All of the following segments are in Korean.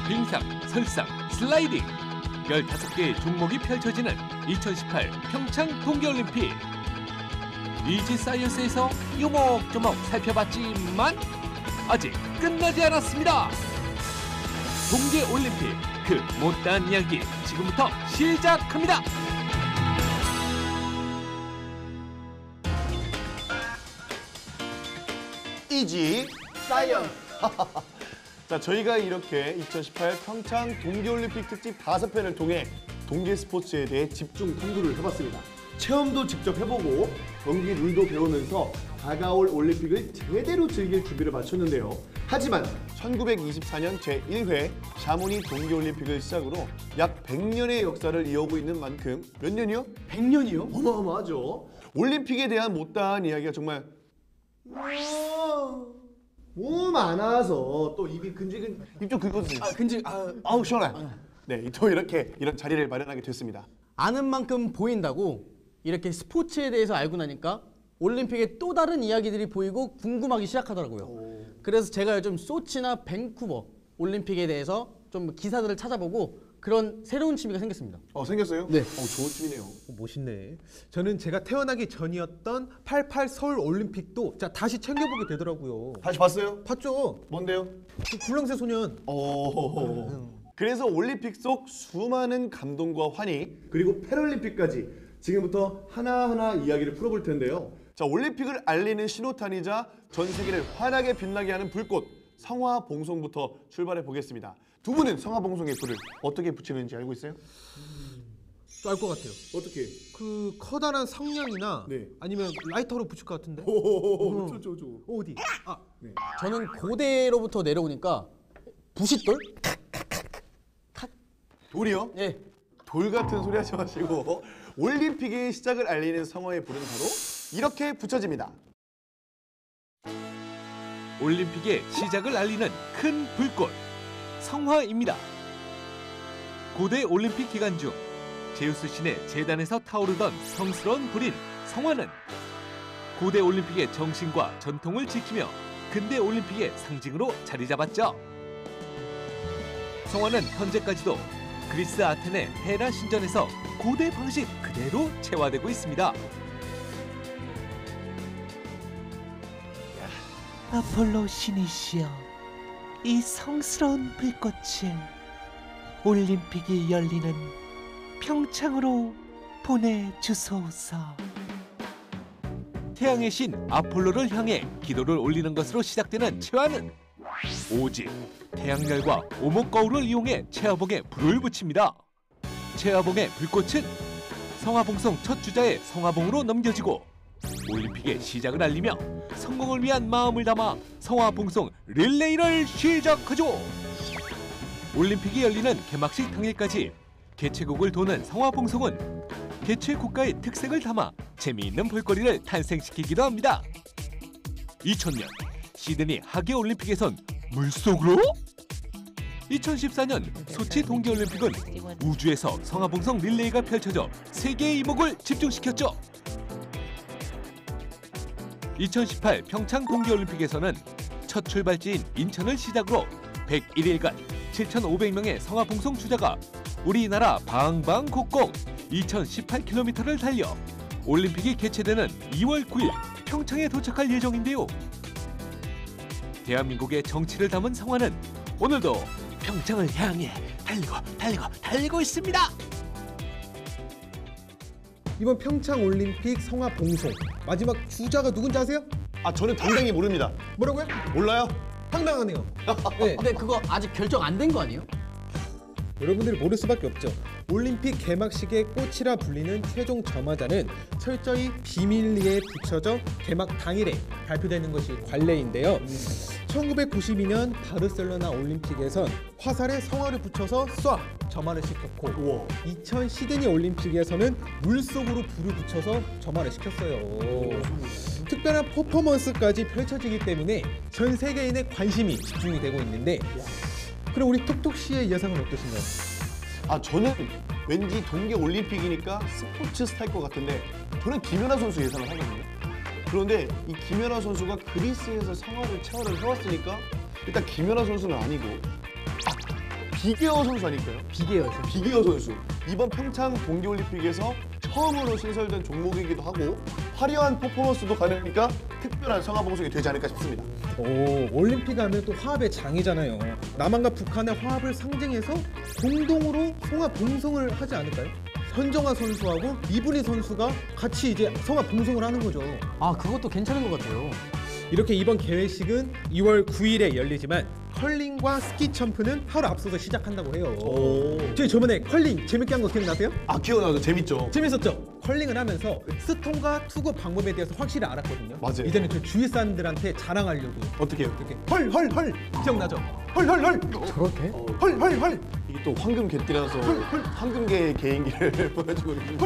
빙상, 설상, 슬라이딩 15개의 종목이 펼쳐지는 2018 평창 동계올림픽. 이지사이언스에서 요목조목 살펴봤지만 아직 끝나지 않았습니다. 동계올림픽 그 못다한 이야기 지금부터 시작합니다. 이지 사이언스. 자, 저희가 이렇게 2018 평창 동계올림픽 특집 5편을 통해 동계 스포츠에 대해 집중 탐구를 해봤습니다. 체험도 직접 해보고 경기 룰도 배우면서 다가올 올림픽을 제대로 즐길 준비를 마쳤는데요. 하지만 1924년 제1회 샤모니 동계올림픽을 시작으로 약 100년의 역사를 이어오고 있는 만큼 몇 년이요? 100년이요? 어마어마하죠. 올림픽에 대한 못다한 이야기가 정말 너무 많아서 또 입이 입 좀 긁어주세요. 아우 시원해. 네, 또 이런 자리를 마련하게 됐습니다. 아는 만큼 보인다고 이렇게 스포츠에 대해서 알고 나니까 올림픽의 또 다른 이야기들이 보이고 궁금하기 시작하더라고요. 그래서 제가 요즘 소치나 밴쿠버 올림픽에 대해서 좀 기사들을 찾아보고 그런 새로운 취미가 생겼습니다. 생겼어요? 네. 좋은 취미네요. 멋있네. 저는 제가 태어나기 전이었던 88 서울 올림픽도 다시 챙겨보게 되더라고요. 다시 봤어요? 봤죠? 뭔데요? 그 굴렁쇠 소년. 그래서 올림픽 속 수많은 감동과 환희 그리고 패럴림픽까지 지금부터 하나하나 이야기를 풀어볼 텐데요. 자, 올림픽을 알리는 신호탄이자 전 세계를 환하게 빛나게 하는 불꽃 성화봉송부터 출발해 보겠습니다. 두 분은 성화봉송의 불을 어떻게 붙이는지 알고 있어요? 알 것 같아요. 어떻게? 그 커다란 성냥이나 네. 아니면 라이터로 붙일 것 같은데. 어디? 네. 저는 고대로부터 내려오니까 부싯돌? 돌이요? 네. 돌 같은 소리 하지 마시고 올림픽의 시작을 알리는 성화의 불은 바로 이렇게 붙여집니다. 올림픽의 시작을 알리는 큰 불꽃 성화입니다. 고대 올림픽 기간 중 제우스 신의 제단에서 타오르던 성스러운 불인 성화는 고대 올림픽의 정신과 전통을 지키며 근대 올림픽의 상징으로 자리 잡았죠. 성화는 현재까지도 그리스 아테네 헤라 신전에서 고대 방식 그대로 체화되고 있습니다. 아폴로 신이시여, 이 성스러운 불꽃을 올림픽이 열리는 평창으로 보내주소서. 태양의 신 아폴로를 향해 기도를 올리는 것으로 시작되는 체화는 오직 태양열과 오목거울을 이용해 체화봉에 불을 붙입니다. 체화봉의 불꽃은 성화봉송 첫 주자의 성화봉으로 넘겨지고 올림픽의 시작을 알리며 성공을 위한 마음을 담아 성화봉송 릴레이를 시작하죠. 올림픽이 열리는 개막식 당일까지 개최국을 도는 성화봉송은 개최국가의 특색을 담아 재미있는 볼거리를 탄생시키기도 합니다. 2000년 시드니 하계올림픽에선 물속으로? 2014년 소치 동계올림픽은 우주에서 성화봉송 릴레이가 펼쳐져 세계의 이목을 집중시켰죠. 2018 평창 동계올림픽에서는 첫 출발지인 인천을 시작으로 101일간 7,500명의 성화봉송 주자가 우리나라 방방곡곡 2,018km를 달려 올림픽이 개최되는 2월 9일 평창에 도착할 예정인데요. 대한민국의 정치를 담은 성화는 오늘도 평창을 향해 달리고 있습니다. 이번 평창 올림픽 성화봉송 마지막 주자가 누군지 아세요? 저는 당당히 모릅니다. 뭐라고요? 몰라요? 황당하네요. 네. 근데 그거 아직 결정 안 된 거 아니에요? 여러분들이 모를 수밖에 없죠. 올림픽 개막식의 꽃이라 불리는 최종 점화자는 철저히 비밀리에 붙여져 개막 당일에 발표되는 것이 관례인데요. 1992년 바르셀로나 올림픽에선 화살에 성화를 붙여서 쏴! 점화를 시켰고 2000 시드니 올림픽에서는 물속으로 불을 붙여서 점화를 시켰어요. 특별한 퍼포먼스까지 펼쳐지기 때문에 전 세계인의 관심이 집중이 되고 있는데 그럼 우리 톡톡 씨의 예상은 어떠신가요? 저는 왠지 동계올림픽이니까 스포츠 스타일 것 같은데 저는 김연아 선수 예상을 하거든요. 그런데 이 김연아 선수가 그리스에서 체화를 해왔으니까 일단 김연아 선수는 아니고 비계어 선수 아닐까요? 비계였어요. 비계어 선수. 이번 평창 동계올림픽에서 처음으로 신설된 종목이기도 하고 화려한 퍼포먼스도 가능하니까 특별한 성화봉송이 되지 않을까 싶습니다. 오, 올림픽 하면 또 화합의 장이잖아요. 남한과 북한의 화합을 상징해서 공동으로 송화 봉송을 하지 않을까요? 현정화 선수하고 이분희 선수가 같이 이제 송화 봉송을 하는 거죠. 아, 그것도 괜찮은 것 같아요. 이렇게 이번 개회식은 2월 9일에 열리지만 컬링과 스키 점프는 하루 앞서서 시작한다고 해요. 저희 저번에 컬링 재밌게 한 거 기억나세요? 아, 기억나죠. 재밌죠. 재밌었죠? 컬링을 하면서 스톤과 투구 방법에 대해서 확실히 알았거든요. 맞아요. 이제는 저 주위 사람들한테 자랑하려고 어떻게 해요? 이렇게 헐헐헐 기억나죠? 헐헐헐 저렇게? 헐헐헐 이게 또 황금 개띠라서 황금계의 개인기를 보여주고 있는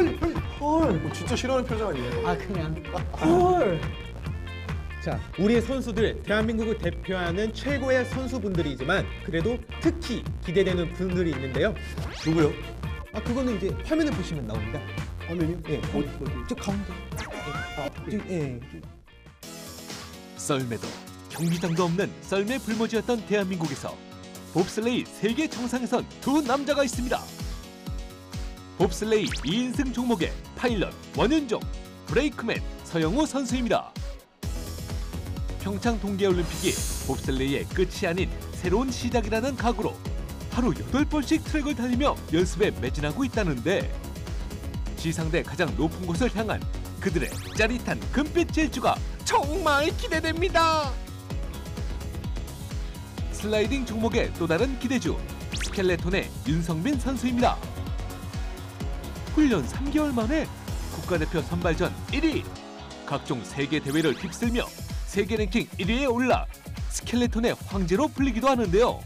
헐. 진짜 싫어하는 표정 아니에요? 아, 그냥. 헐. 자, 우리 선수들 대한민국을 대표하는 최고의 선수분들이지만 그래도 특히 기대되는 분들이 있는데요. 누구요? 아, 그거는 이제 화면에 보시면 나옵니다. 화면이요? 예, 저 가운데. 예. 썰매도 경기장도 없는 썰매 불모지였던 대한민국에서 봅슬레이 세계 정상에선 두 남자가 있습니다. 봅슬레이 2인승 종목의 파일럿 원윤종, 브레이크맨 서영우 선수입니다. 평창 동계올림픽이 봅슬레이의 끝이 아닌 새로운 시작이라는 각오로 하루 8번씩 트랙을 달리며 연습에 매진하고 있다는데 지상대 가장 높은 곳을 향한 그들의 짜릿한 금빛 질주가 정말 기대됩니다. 슬라이딩 종목의 또 다른 기대주 스켈레톤의 윤성민 선수입니다. 훈련 3개월 만에 국가대표 선발전 1위, 각종 세계 대회를 휩쓸며 세계 랭킹 1위에 올라 스켈레톤의 황제로 불리기도 하는데요.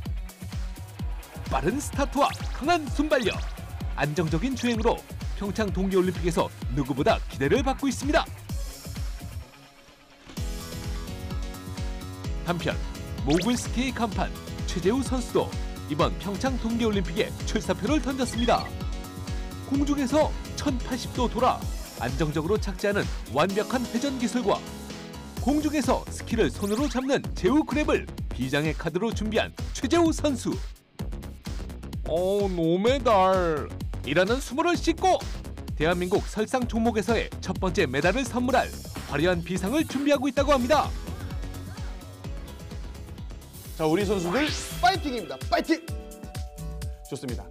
빠른 스타트와 강한 순발력, 안정적인 주행으로 평창 동계올림픽에서 누구보다 기대를 받고 있습니다. 한편 모글스키 간판 최재우 선수도 이번 평창 동계올림픽에 출사표를 던졌습니다. 공중에서 1080도 돌아 안정적으로 착지하는 완벽한 회전 기술과 공중에서 스키를 손으로 잡는 제우 그랩을 비장의 카드로 준비한 최재우 선수. 노메달 이라는 수모를 싣고 대한민국 설상 종목에서의 첫 번째 메달을 선물할 화려한 비상을 준비하고 있다고 합니다. 자, 우리 선수들 파이팅입니다. 파이팅! 좋습니다.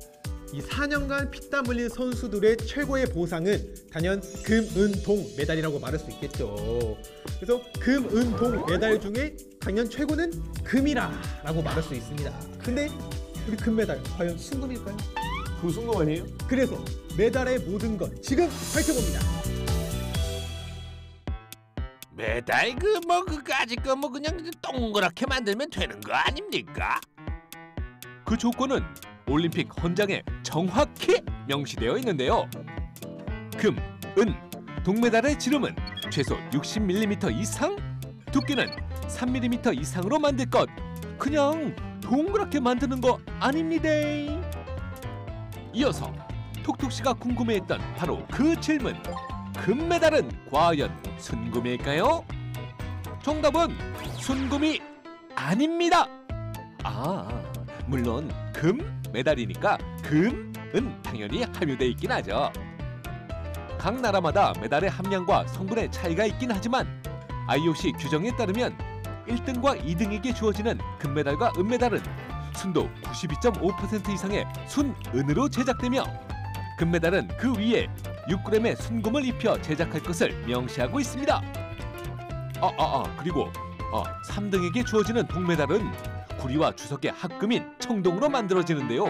이 4년간 피땀 흘린 선수들의 최고의 보상은 단연 금, 은, 동 메달이라고 말할 수 있겠죠. 그래서 금, 은, 동 메달 중에 당연 최고는 금이라고 말할 수 있습니다. 근데 우리 금메달 과연 순금일까요? 그 순간 아니에요? 그래서 메달의 모든 것 지금 밝혀봅니다. 메달 그까짓 거 그냥 동그랗게 만들면 되는 거 아닙니까? 그 조건은 올림픽 헌장에 정확히 명시되어 있는데요. 금, 은, 동메달의 지름은 최소 60mm 이상, 두께는 3mm 이상으로 만들 것. 그냥 동그랗게 만드는 거 아닙니다. 이어서 톡톡씨가 궁금해했던 바로 그 질문. 금메달은 과연 순금일까요? 정답은 순금이 아닙니다. 물론 금 메달이니까 금은 당연히 함유돼 있긴 하죠. 각 나라마다 메달의 함량과 성분의 차이가 있긴 하지만 IOC 규정에 따르면 1등과 2등에게 주어지는 금메달과 은메달은 순도 92.5% 이상의 순은으로 제작되며 금메달은 그 위에 6g의 순금을 입혀 제작할 것을 명시하고 있습니다. 그리고 3등에게 주어지는 동메달은 구리와 주석의 합금인 청동으로 만들어지는데요.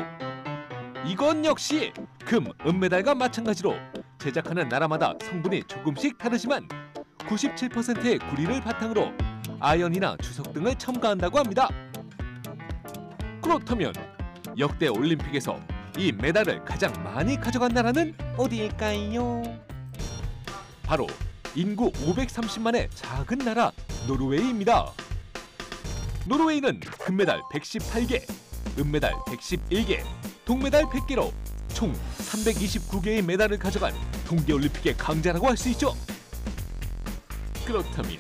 이건 역시 금, 은메달과 마찬가지로 제작하는 나라마다 성분이 조금씩 다르지만 97%의 구리를 바탕으로 아연이나 주석 등을 첨가한다고 합니다. 그렇다면 역대 올림픽에서 이 메달을 가장 많이 가져간 나라는 어디일까요? 바로 인구 530만의 작은 나라 노르웨이입니다. 노르웨이는 금메달 118개, 은메달 111개, 동메달 100개로 총 329개의 메달을 가져간 동계올림픽의 강자라고 할 수 있죠. 그렇다면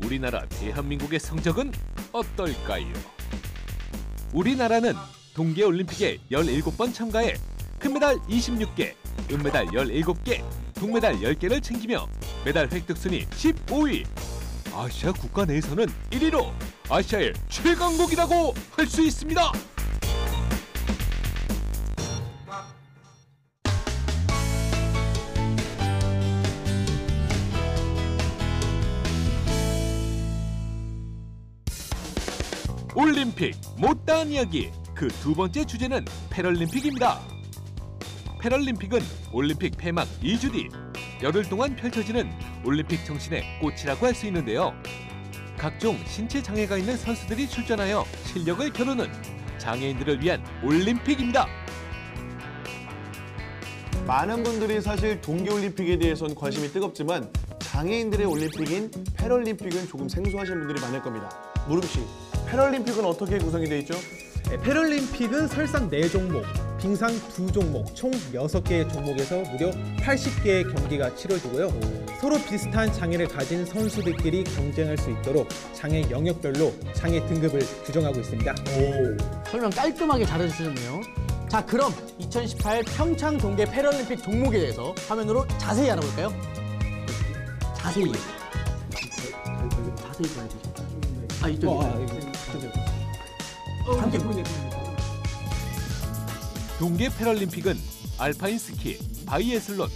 우리나라 대한민국의 성적은 어떨까요? 우리나라는 동계올림픽에 17번 참가해 금메달 26개, 은메달 17개, 동메달 10개를 챙기며 메달 획득 순위 15위. 아시아 국가 내에서는 1위로 아시아의 최강국이라고 할 수 있습니다. 올림픽 못다한 이야기 그 두 번째 주제는 패럴림픽입니다. 패럴림픽은 올림픽 폐막 2주 뒤 열흘 동안 펼쳐지는 올림픽 정신의 꽃이라고 할 수 있는데요. 각종 신체 장애가 있는 선수들이 출전하여 실력을 겨루는 장애인들을 위한 올림픽입니다. 많은 분들이 사실 동계올림픽에 대해서는 관심이 뜨겁지만 장애인들의 올림픽인 패럴림픽은 조금 생소하신 분들이 많을 겁니다. 무릎 씨, 패럴림픽은 어떻게 구성이 돼 있죠? 네, 패럴림픽은 설상 4종목, 빙상 2종목, 총 6개의 종목에서 무려 80개의 경기가 치러지고요. 서로 비슷한 장애를 가진 선수들끼리 경쟁할 수 있도록 장애 영역별로 장애 등급을 규정하고 있습니다. 설명 깔끔하게 잘해주셨네요. 자, 그럼 2018 평창 동계 패럴림픽 종목에 대해서 화면으로 자세히 알아볼까요? 자세히. 자세히 봐야 되죠. 아, 이쪽이요. 동계 패럴림픽은 알파인 스키, 바이애슬론,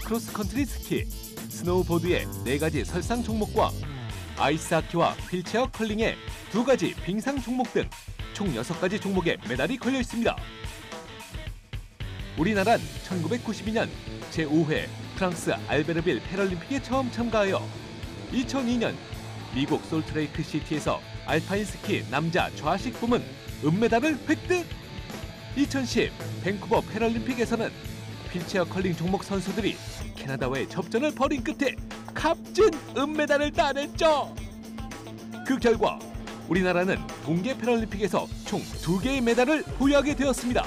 크로스컨트리 스키, 스노우보드의 4가지 설상 종목과 아이스하키와 휠체어 컬링의 2가지 빙상 종목 등 총 6가지 종목에 메달이 걸려 있습니다. 우리나라는 1992년 제5회 프랑스 알베르빌 패럴림픽에 처음 참가하여 2002년 미국 솔트레이크 시티에서 알파인 스키 남자 좌식 부문 은메달을 획득! 2010 밴쿠버 패럴림픽에서는 휠체어 컬링 종목 선수들이 캐나다와의 접전을 벌인 끝에 값진 은메달을 따냈죠. 그 결과 우리나라는 동계 패럴림픽에서 총 2개의 메달을 보유하게 되었습니다.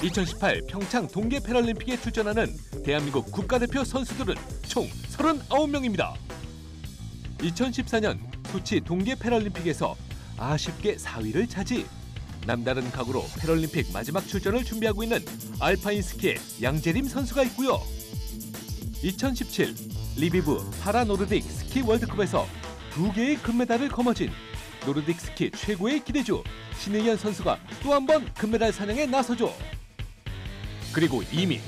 2018 평창 동계 패럴림픽에 출전하는 대한민국 국가대표 선수들은 총 39명입니다. 2014년 소치 동계 패럴림픽에서 아쉽게 4위를 차지, 남다른 각오로 패럴림픽 마지막 출전을 준비하고 있는 알파인 스키의 양재림 선수가 있고요. 2017 리비브 파라노르딕 스키 월드컵에서 2개의 금메달을 거머쥔 노르딕 스키 최고의 기대주 신의현 선수가 또 한 번 금메달 사냥에 나서죠. 그리고 이미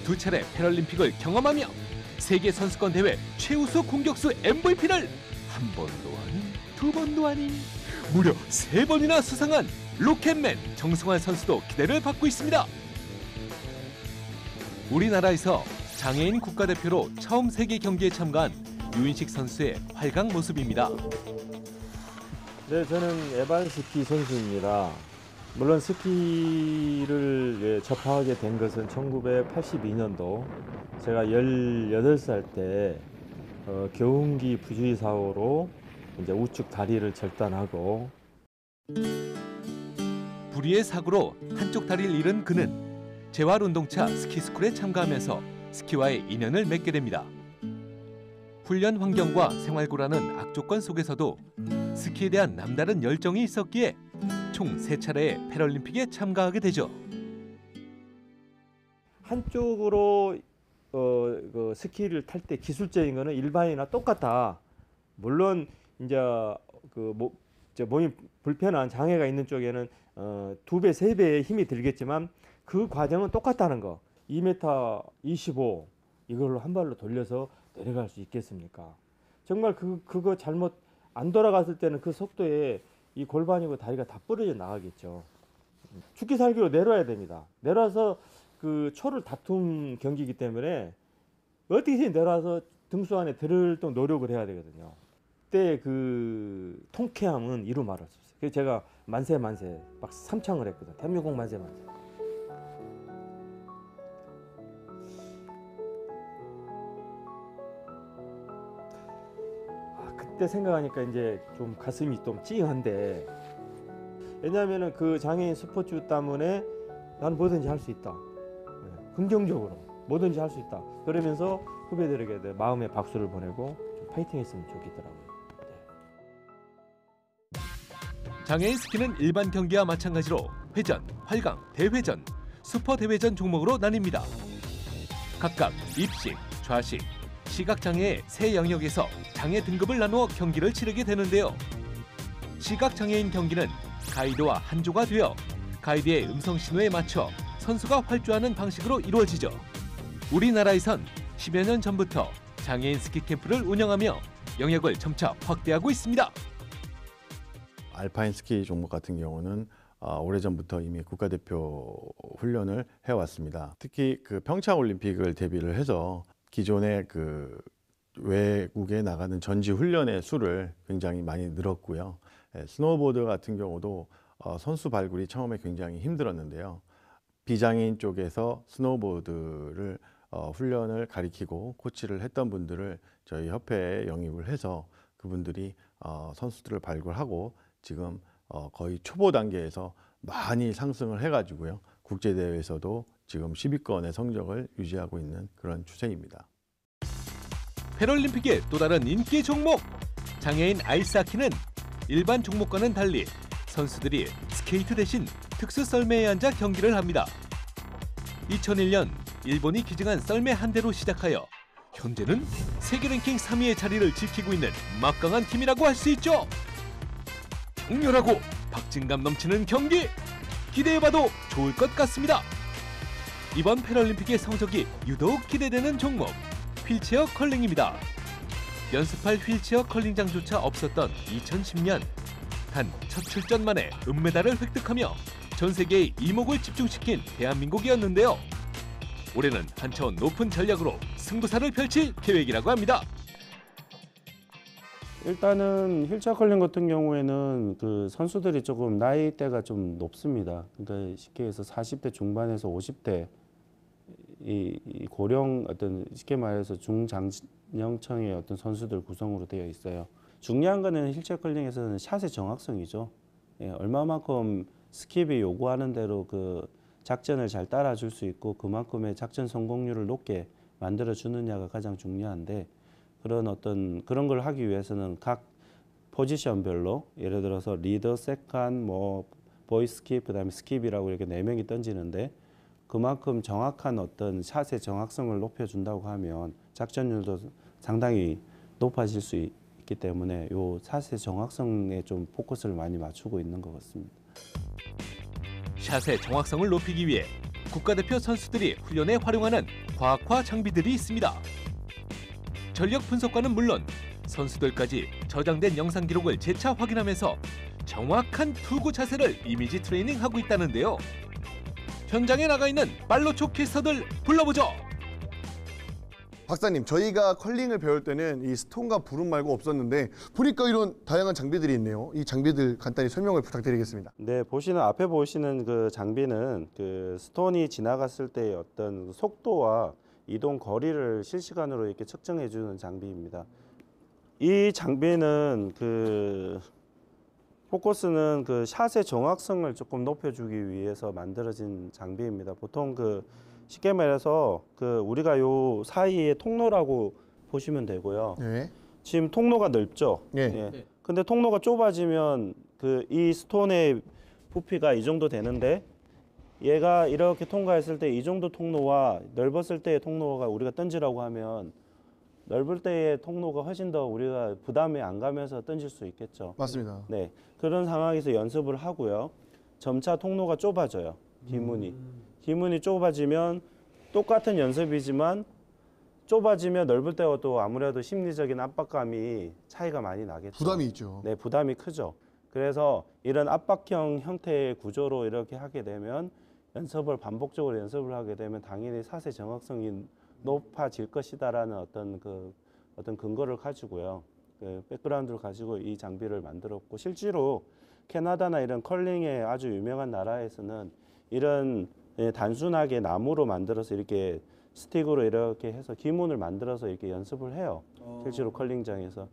2차례 패럴림픽을 경험하며 세계 선수권 대회 최우수 공격수 MVP를 한 번도 아닌 2번도 아닌 무려 3번이나 수상한 로켓맨 정승환 선수도 기대를 받고 있습니다. 우리나라에서 장애인 국가대표로 처음 세계 경기에 참가한 유인식 선수의 활강 모습입니다. 네, 저는 에반 스키 선수입니다. 물론 스키를 접하게 된 것은 1982년도 제가 18살 때 경운기 부주의 사고로 이제 우측 다리를 절단하고 불의의 사고로 한쪽 다리를 잃은 그는 재활운동차 스키스쿨에 참가하면서 스키와의 인연을 맺게 됩니다. 훈련 환경과 생활고라는 악조건 속에서도 스키에 대한 남다른 열정이 있었기에 총 3차례의 패럴림픽에 참가하게 되죠. 한쪽으로 그 스키를 탈 때 기술적인 거는 일반이나 똑같다. 물론 이제 몸이 불편한 장애가 있는 쪽에는 2배, 3배의 힘이 들겠지만 그 과정은 똑같다는 거. 2m 25 이걸로 한 발로 돌려서 내려갈 수 있겠습니까? 정말 그거 잘못 안 돌아갔을 때는 그 속도에 이 골반이고 다리가 다 부러져 나가겠죠. 죽기 살기로 내려와야 됩니다. 내려와서 그 초를 다툼 경기이기 때문에 어떻게든 내려와서 등수 안에 들을 노력을 해야 되거든요. 그때 그 통쾌함은 이루 말할 수 없어요. 그래서 제가 만세 막 3창을 했거든. 대한민국 만세. 그때 생각하니까 이제 좀 가슴이 좀 찡한데, 왜냐하면은 그 장애인 스포츠 때문에 난 뭐든지 할 수 있다. 긍정적으로 뭐든지 할 수 있다. 그러면서 후배들에게 마음의 박수를 보내고 좀 파이팅했으면 좋겠더라고요. 장애인 스키는 일반 경기와 마찬가지로 회전, 활강, 대회전, 슈퍼 대회전 종목으로 나뉩니다. 각각 입식, 좌식, 시각장애의 세 영역에서 장애 등급을 나누어 경기를 치르게 되는데요. 시각장애인 경기는 가이드와 한조가 되어 가이드의 음성 신호에 맞춰 선수가 활주하는 방식으로 이루어지죠. 우리나라에선 10여 년 전부터 장애인 스키 캠프를 운영하며 영역을 점차 확대하고 있습니다. 알파인 스키 종목 같은 경우는 오래전부터 이미 국가대표 훈련을 해왔습니다. 특히 그 평창 올림픽을 대비를 해서 기존의 그 외국에 나가는 전지 훈련의 수를 굉장히 많이 늘었고요. 스노우보드 같은 경우도 선수 발굴이 처음에 굉장히 힘들었는데요. 비장애인 쪽에서 스노우보드를 훈련을 가리키고 코치를 했던 분들을 저희 협회에 영입을 해서 그분들이 선수들을 발굴하고 지금 거의 초보 단계에서 많이 상승을 해가지고요. 국제대회에서도 지금 10위권의 성적을 유지하고 있는 그런 추세입니다. 패럴림픽의 또 다른 인기 종목! 장애인 아이스하키는 일반 종목과는 달리 선수들이 스케이트 대신 특수 썰매에 앉아 경기를 합니다. 2001년 일본이 기증한 썰매 한 대로 시작하여 현재는 세계 랭킹 3위의 자리를 지키고 있는 막강한 팀이라고 할 수 있죠. 격렬하고 박진감 넘치는 경기 기대해봐도 좋을 것 같습니다. 이번 패럴림픽의 성적이 유독 기대되는 종목 휠체어 컬링입니다. 연습할 휠체어 컬링장조차 없었던 2010년 단 첫 출전 만에 은메달을 획득하며 전 세계의 이목을 집중시킨 대한민국이었는데요. 올해는 한 차원 높은 전략으로 승부사를 펼칠 계획이라고 합니다. 일단은 휠체어 컬링 같은 경우에는 그 선수들이 조금 나이대가 좀 높습니다. 그러니까 쉽게 해서 40대 중반에서 50대 이 고령 어떤 쉽게 말해서 중장년층의 어떤 선수들 구성으로 되어 있어요. 중요한 거는 휠체어 컬링에서는 샷의 정확성이죠. 예, 얼마만큼 스킵이 요구하는 대로 그 작전을 잘 따라줄 수 있고 그만큼의 작전 성공률을 높게 만들어 주느냐가 가장 중요한데 그런 걸 하기 위해서는 각 포지션별로 예를 들어서 리더, 세컨, 보이 스킵, 그다음에 스킵이라고 이렇게 4명이 던지는데 그만큼 정확한 어떤 샷의 정확성을 높여준다고 하면 작전율도 상당히 높아질 수 있기 때문에 요 샷의 정확성에 좀 포커스를 많이 맞추고 있는 것 같습니다. 샷의 정확성을 높이기 위해 국가대표 선수들이 훈련에 활용하는 과학화 장비들이 있습니다. 전력 분석과는 물론 선수들까지 저장된 영상 기록을 재차 확인하면서 정확한 투구 자세를 이미지 트레이닝하고 있다는데요. 현장에 나가 있는 빨로초 캐스터들 불러보죠. 박사님, 저희가 컬링을 배울 때는 이 스톤과 부름 말고 없었는데 보니까 이런 다양한 장비들이 있네요. 이 장비들 간단히 설명을 부탁드리겠습니다. 네, 앞에 보시는 그 장비는 그 스톤이 지나갔을 때의 어떤 속도와 이동 거리를 실시간으로 이렇게 측정해 주는 장비입니다. 이 장비는 그 포커스는 그 샷의 정확성을 조금 높여주기 위해서 만들어진 장비입니다. 보통 그 쉽게 말해서 그 우리가 요 사이에 통로라고 보시면 되고요. 네. 지금 통로가 넓죠. 네. 예. 근데 통로가 좁아지면 그 이 스톤의 부피가 이 정도 되는데 얘가 이렇게 통과했을 때 이 정도 통로와 넓었을 때의 통로가 우리가 던지라고 하면 넓을 때의 통로가 훨씬 더 우리가 부담이 안 가면서 던질 수 있겠죠. 맞습니다. 네, 그런 상황에서 연습을 하고요. 점차 통로가 좁아져요. 기문이 좁아지면 똑같은 연습이지만 좁아지면 넓을 때와 또 아무래도 심리적인 압박감이 차이가 많이 나겠죠. 부담이 있죠. 네, 부담이 크죠. 그래서 이런 압박형 형태의 구조로 이렇게 하게 되면 반복적으로 연습을 하게 되면 당연히 샷의 정확성이 높아질 것이다라는 어떤 근거를 가지고요. 그 백그라운드를 가지고 이 장비를 만들었고 실제로 캐나다나 이런 컬링의 아주 유명한 나라에서는 이런 단순하게 나무로 만들어서 이렇게 스틱으로 이렇게 해서 기문을 만들어서 이렇게 연습을 해요. 실제로 컬링장에서.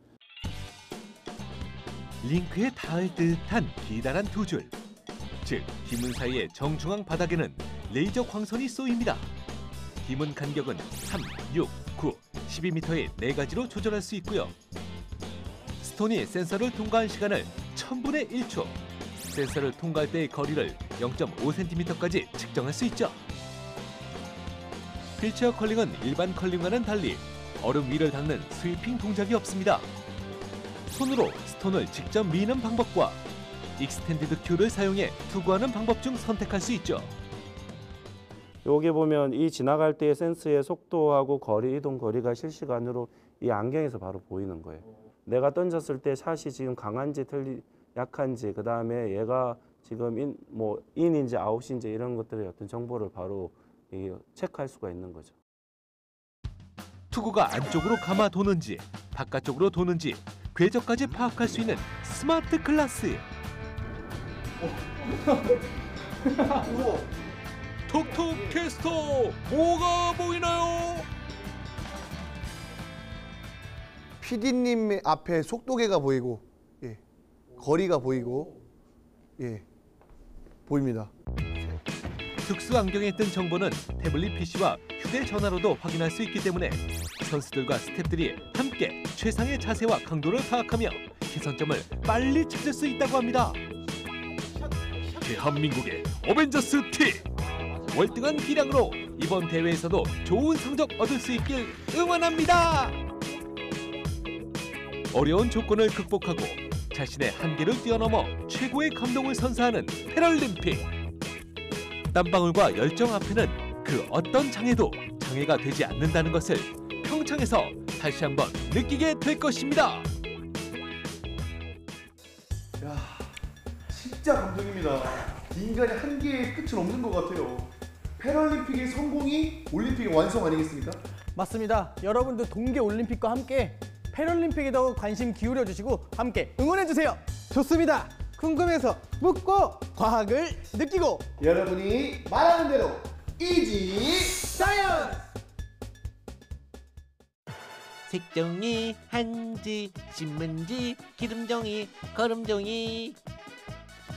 링크에 닿을 듯한 기다란 두 줄. 즉, 기문 사이의 정중앙 바닥에는 레이저 광선이 쏘입니다. 기문 간격은 3, 6, 9, 12m의 4가지로 조절할 수 있고요. 스톤이 센서를 통과한 시간을 1000분의 1초, 센서를 통과할 때의 거리를 0.5cm까지 측정할 수 있죠. 휠체어 컬링은 일반 컬링과는 달리 얼음 위를 닦는 스위핑 동작이 없습니다. 손으로 스톤을 직접 미는 방법과 익스텐디드 큐를 사용해 투구하는 방법 중 선택할 수 있죠. 여기 보면 이 지나갈 때의 센스의 속도하고 거리, 이동 거리가 실시간으로 이 안경에서 바로 보이는 거예요. 내가 던졌을 때 샷이 지금 강한지 약한지, 그 다음에 얘가 지금 인인지 아웃인지 이런 것들의 어떤 정보를 바로 체크할 수가 있는 거죠. 투구가 안쪽으로 감아 도는지 바깥쪽으로 도는지 궤적까지 파악할 수 있는 스마트 글라스. 톡톡 캐스터, 뭐가 보이나요? PD님 앞에 속도계가 보이고, 예, 거리가 보이고, 예, 보입니다. 특수 안경에 뜬 정보는 태블릿 PC와 휴대전화로도 확인할 수 있기 때문에 선수들과 스태프들이 함께 최상의 자세와 강도를 파악하며 개선점을 빨리 찾을 수 있다고 합니다. 대한민국의 어벤져스 팀! 월등한 기량으로 이번 대회에서도 좋은 성적 얻을 수 있길 응원합니다. 어려운 조건을 극복하고 자신의 한계를 뛰어넘어 최고의 감동을 선사하는 패럴림픽. 땀방울과 열정 앞에는 그 어떤 장애도 장애가 되지 않는다는 것을 평창에서 다시 한번 느끼게 될 것입니다. 야, 진짜 감동입니다. 인간의 한계의 끝은 없는 것 같아요. 패럴림픽의 성공이 올림픽의 완성 아니겠습니까? 맞습니다. 여러분도 동계올림픽과 함께 패럴림픽에도 관심 기울여 주시고 함께 응원해 주세요. 좋습니다. 궁금해서 묻고 과학을 느끼고 여러분이 말하는 대로 이지 사이언스! 색종이, 한지, 신문지, 기름종이, 거름종이.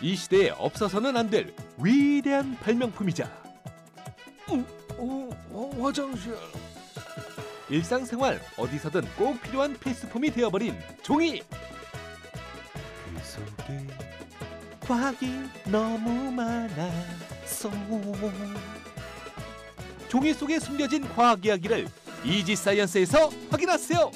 이 시대에 없어서는 안 될 위대한 발명품이자 화장실. 일상생활 어디서든 꼭 필요한 필수품이 되어버린 종이. 그 속에 과학이 너무 많아서 종이 속에 숨겨진 과학 이야기를 이지 사이언스에서 확인하세요.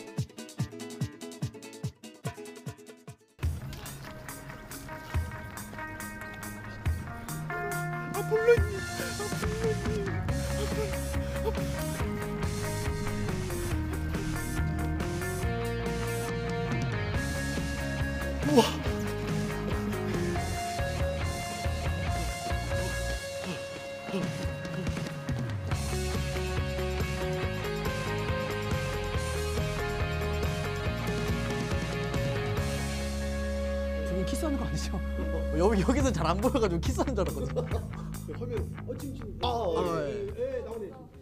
지금 키스하는 거 아니죠? 여기서 잘 안 보여가지고 키스하는 줄 알았거든요. 화면 찜찜. 예. 나오네.